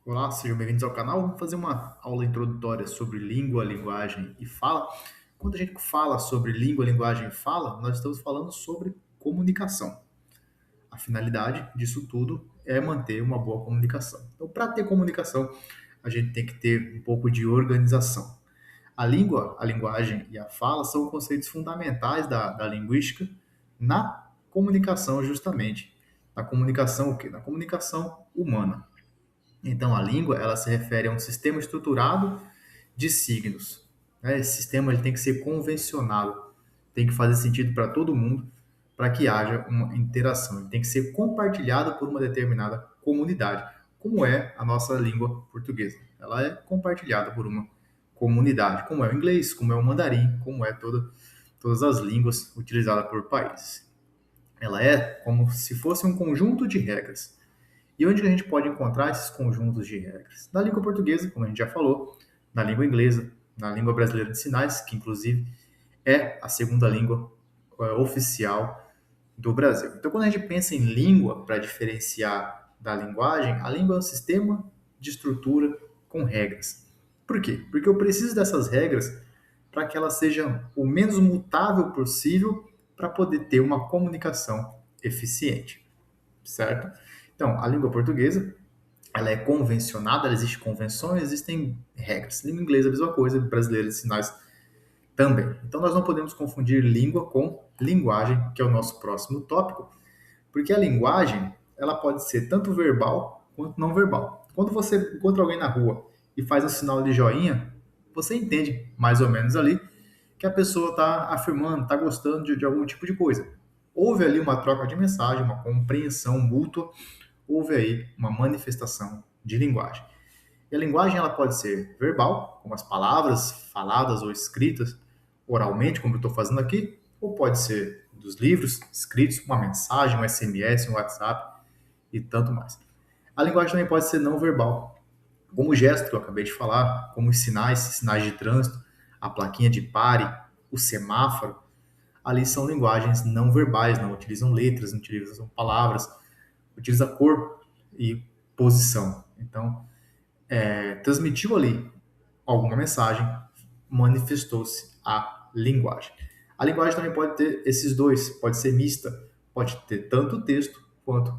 Olá, sejam bem-vindos ao canal. Vamos fazer uma aula introdutória sobre língua, linguagem e fala. Quando a gente fala sobre língua, linguagem e fala, nós estamos falando sobre comunicação. A finalidade disso tudo é manter uma boa comunicação. Então, para ter comunicação, a gente tem que ter um pouco de organização. A língua, a linguagem e a fala são conceitos fundamentais da linguística na comunicação, justamente. Na comunicação, o quê? Na comunicação humana. Então, a língua, ela se refere a um sistema estruturado de signos. Né? Esse sistema ele tem que ser convencionado, tem que fazer sentido para todo mundo, para que haja uma interação. Ele tem que ser compartilhado por uma determinada comunidade, como é a nossa língua portuguesa. Ela é compartilhada por uma comunidade, como é o inglês, como é o mandarim, como é todas as línguas utilizadas por países. Ela é como se fosse um conjunto de regras. E onde que a gente pode encontrar esses conjuntos de regras? Na língua portuguesa, como a gente já falou, na língua inglesa, na língua brasileira de sinais, que inclusive é a segunda língua oficial do Brasil. Então, quando a gente pensa em língua para diferenciar da linguagem, a língua é um sistema de estrutura com regras. Por quê? Porque eu preciso dessas regras para que elas sejam o menos mutável possível para poder ter uma comunicação eficiente, certo? Então, a língua portuguesa, ela é convencionada, ela existe convenções, existem regras. Língua inglesa é a mesma coisa, brasileira de sinais também. Então, nós não podemos confundir língua com linguagem, que é o nosso próximo tópico, porque a linguagem, ela pode ser tanto verbal quanto não verbal. Quando você encontra alguém na rua e faz um sinal de joinha, você entende mais ou menos ali que a pessoa está afirmando, está gostando de algum tipo de coisa. Houve ali uma troca de mensagem, uma compreensão mútua, houve aí uma manifestação de linguagem. E a linguagem ela pode ser verbal, como as palavras faladas ou escritas oralmente, como eu estou fazendo aqui, ou pode ser dos livros escritos, uma mensagem, um SMS, um WhatsApp e tanto mais. A linguagem também pode ser não verbal, como o gesto que eu acabei de falar, como os sinais, sinais de trânsito, a plaquinha de pare, o semáforo. Ali são linguagens não verbais, não utilizam letras, não utilizam palavras, utiliza cor e posição. Então, transmitiu ali alguma mensagem, manifestou-se a linguagem. A linguagem também pode ter esses dois, pode ser mista, pode ter tanto o texto quanto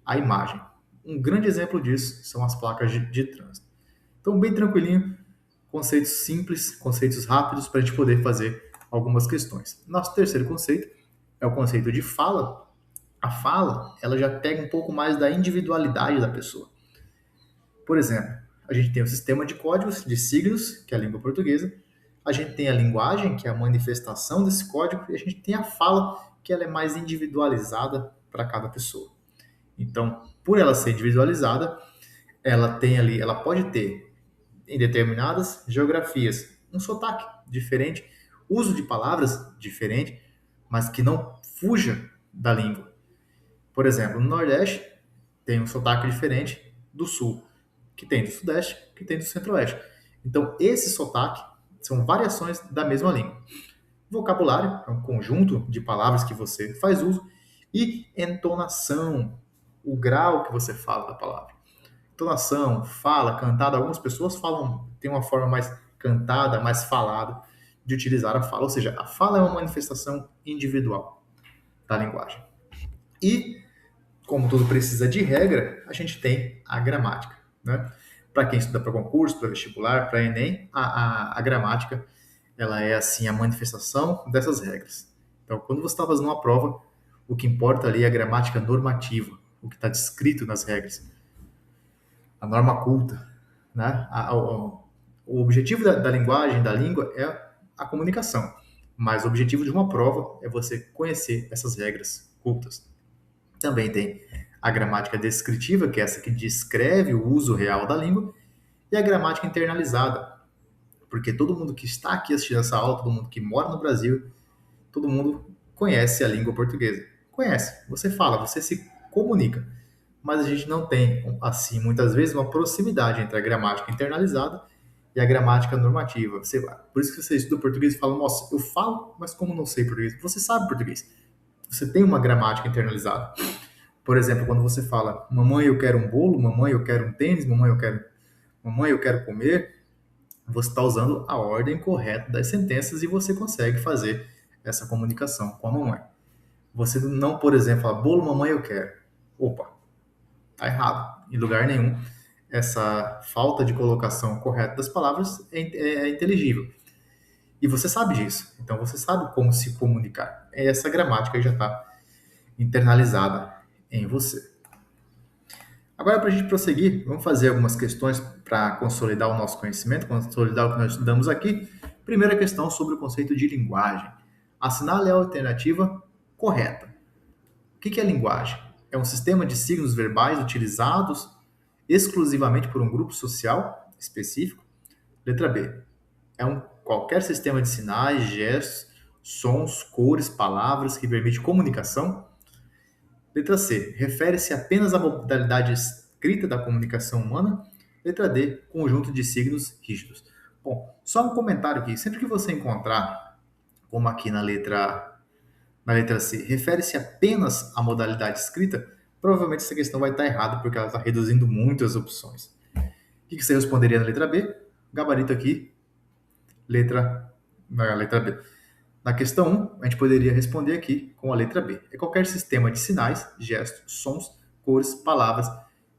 a imagem. Um grande exemplo disso são as placas de trânsito. Então, bem tranquilinho, conceitos simples, conceitos rápidos para a gente poder fazer algumas questões. Nosso terceiro conceito é o conceito de fala. A fala, ela já pega um pouco mais da individualidade da pessoa. Por exemplo, a gente tem o sistema de códigos, de signos, que é a língua portuguesa. A gente tem a linguagem, que é a manifestação desse código. E a gente tem a fala, que ela é mais individualizada para cada pessoa. Então, por ela ser individualizada, ela tem ali, ela pode ter em determinadas geografias um sotaque diferente, uso de palavras diferente, mas que não fuja da língua. Por exemplo, no Nordeste tem um sotaque diferente do Sul, que tem do Sudeste, que tem do Centro-Oeste. Então, esse sotaque são variações da mesma língua. Vocabulário é um conjunto de palavras que você faz uso e entonação, o grau que você fala da palavra. Entonação, fala, cantada, algumas pessoas falam, tem uma forma mais cantada, mais falada de utilizar a fala, ou seja, a fala é uma manifestação individual da linguagem. E como tudo precisa de regra, a gente tem a gramática, né? Para quem estuda para concurso, para vestibular, para Enem, a gramática, ela é assim a manifestação dessas regras. Então, quando você está fazendo uma prova, o que importa ali é a gramática normativa, o que está descrito nas regras, a norma culta, né? O objetivo da linguagem, da língua, é a comunicação, mas o objetivo de uma prova é você conhecer essas regras cultas. Também tem a gramática descritiva, que é essa que descreve o uso real da língua, e a gramática internalizada, porque todo mundo que está aqui assistindo essa aula, todo mundo que mora no Brasil, todo mundo conhece a língua portuguesa. Conhece, você fala, você se comunica, mas a gente não tem, assim, muitas vezes, uma proximidade entre a gramática internalizada e a gramática normativa. Por isso que você estuda português e fala, nossa, eu falo, mas como não sei português? Você sabe português. Você tem uma gramática internalizada. Por exemplo, quando você fala, mamãe, eu quero um bolo, mamãe, eu quero um tênis, mamãe, eu quero mamãe, eu quero comer, você está usando a ordem correta das sentenças e você consegue fazer essa comunicação com a mamãe. Você não, por exemplo, fala, bolo, mamãe, eu quero. Opa, tá errado. Em lugar nenhum, essa falta de colocação correta das palavras é inteligível. E você sabe disso. Então você sabe como se comunicar. Essa gramática já está internalizada em você. Agora, para a gente prosseguir, vamos fazer algumas questões para consolidar o nosso conhecimento, consolidar o que nós estudamos aqui. Primeira questão sobre o conceito de linguagem. Assinale a alternativa correta. O que é linguagem? É um sistema de signos verbais utilizados exclusivamente por um grupo social específico? Letra B. É qualquer sistema de sinais, gestos, sons, cores, palavras que permite comunicação? Letra C. Refere-se apenas à modalidade escrita da comunicação humana? Letra D. Conjunto de signos rígidos. Bom, só um comentário aqui. Sempre que você encontrar, como aqui na letra C, refere-se apenas à modalidade escrita, provavelmente essa questão vai estar errada, porque ela está reduzindo muito as opções. O que você responderia na letra B? Gabarito aqui, na letra B. Na questão 1, a gente poderia responder aqui com a letra B. É qualquer sistema de sinais, gestos, sons, cores, palavras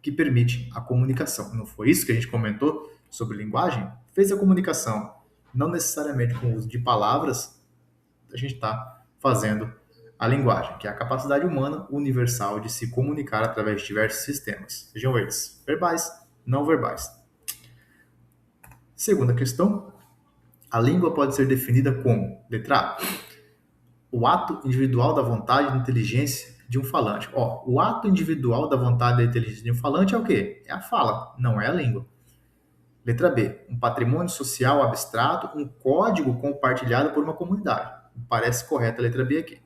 que permite a comunicação. Não foi isso que a gente comentou sobre linguagem? Fez a comunicação, não necessariamente com o uso de palavras, a gente está fazendo a linguagem, que é a capacidade humana universal de se comunicar através de diversos sistemas, sejam eles verbais, não verbais. Segunda questão, a língua pode ser definida como, letra A, o ato individual da vontade e da inteligência de um falante. O ato individual da vontade e da inteligência de um falante é o quê? É a fala, não é a língua. Letra B, um patrimônio social abstrato, um código compartilhado por uma comunidade. Parece correta a letra B aqui.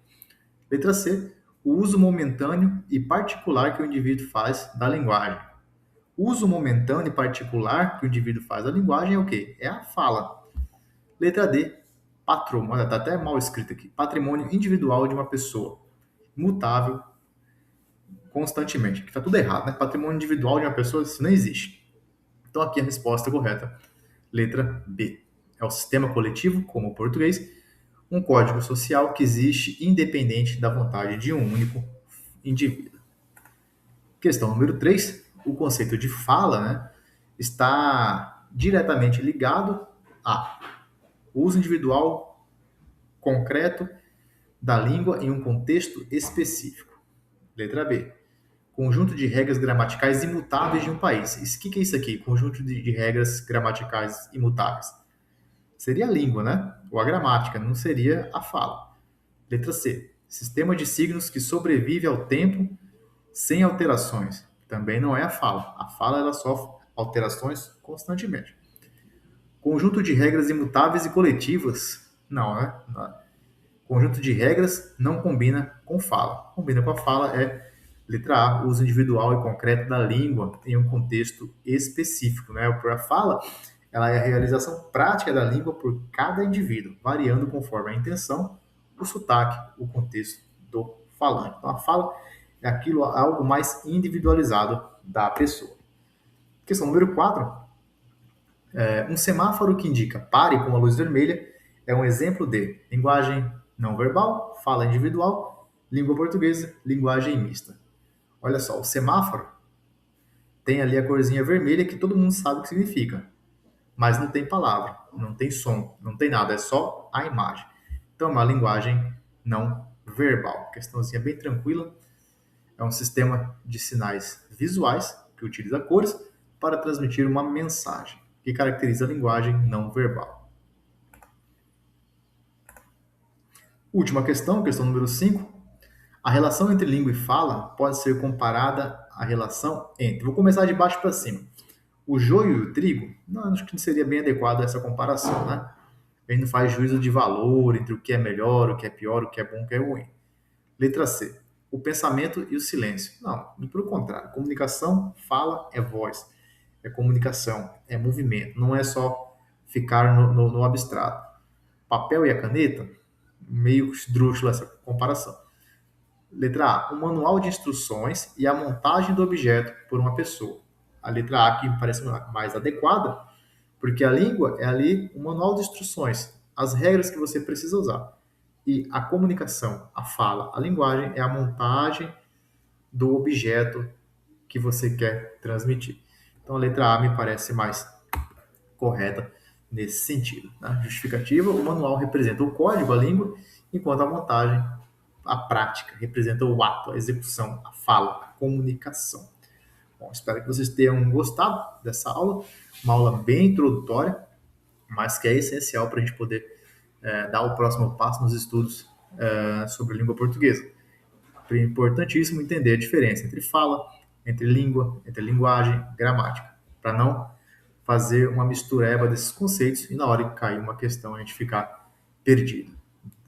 Letra C, o uso momentâneo e particular que o indivíduo faz da linguagem. O uso momentâneo e particular que o indivíduo faz da linguagem é o quê? É a fala. Letra D, patrimônio, olha, tá até mal escrito aqui, patrimônio individual de uma pessoa, mutável constantemente. Aqui tá tudo errado, né? Patrimônio individual de uma pessoa, isso não existe. Então aqui a resposta correta, letra B. É o sistema coletivo, como o português, um código social que existe independente da vontade de um único indivíduo. Questão número 3, o conceito de fala, né, está diretamente ligado a uso individual concreto da língua em um contexto específico. Letra B. Conjunto de regras gramaticais imutáveis de um país. O que é isso aqui? Conjunto de regras gramaticais imutáveis. Seria a língua, né? Ou a gramática, não seria a fala. Letra C. Sistema de signos que sobrevive ao tempo sem alterações. Também não é a fala. A fala ela sofre alterações constantemente. Conjunto de regras imutáveis e coletivas. Não, né? Conjunto de regras não combina com fala. Combina com a fala é letra A, uso individual e concreto da língua em um contexto específico, né? A fala, ela é a realização prática da língua por cada indivíduo, variando conforme a intenção, o sotaque, o contexto do falante. Então, a fala é aquilo, algo mais individualizado da pessoa. Questão número 4. Um semáforo que indica pare com a luz vermelha é um exemplo de linguagem não verbal, fala individual, língua portuguesa, linguagem mista. Olha só, o semáforo tem ali a corzinha vermelha que todo mundo sabe o que significa, mas não tem palavra, não tem som, não tem nada, é só a imagem. Então, é uma linguagem não verbal. Questãozinha bem tranquila. É um sistema de sinais visuais que utiliza cores para transmitir uma mensagem, que caracteriza a linguagem não verbal. Última questão número 5. A relação entre língua e fala pode ser comparada à relação entre. Vou começar de baixo para cima. O joio e o trigo, não, acho que não seria bem adequado essa comparação, né? A gente não faz juízo de valor entre o que é melhor, o que é pior, o que é bom, o que é ruim. Letra C. O pensamento e o silêncio. Não, pelo contrário. Comunicação, fala, é voz. É comunicação, é movimento. Não é só ficar no abstrato. Papel e a caneta, meio esdrúxula essa comparação. Letra A. O manual de instruções e a montagem do objeto por uma pessoa. a letra A que me parece mais adequada, porque a língua é ali um manual de instruções, as regras que você precisa usar. E a comunicação, a fala, a linguagem é a montagem do objeto que você quer transmitir. Então a letra A me parece mais correta nesse sentido. Na justificativa, o manual representa o código, a língua, enquanto a montagem, a prática, representa o ato, a execução, a fala, a comunicação. Bom, espero que vocês tenham gostado dessa aula, uma aula bem introdutória, mas que é essencial para a gente poder dar o próximo passo nos estudos sobre a língua portuguesa. É importantíssimo entender a diferença entre fala, entre língua, entre linguagem, gramática, para não fazer uma mistureba desses conceitos e na hora que cair uma questão a gente ficar perdido.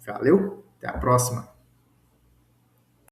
Valeu? Até a próxima!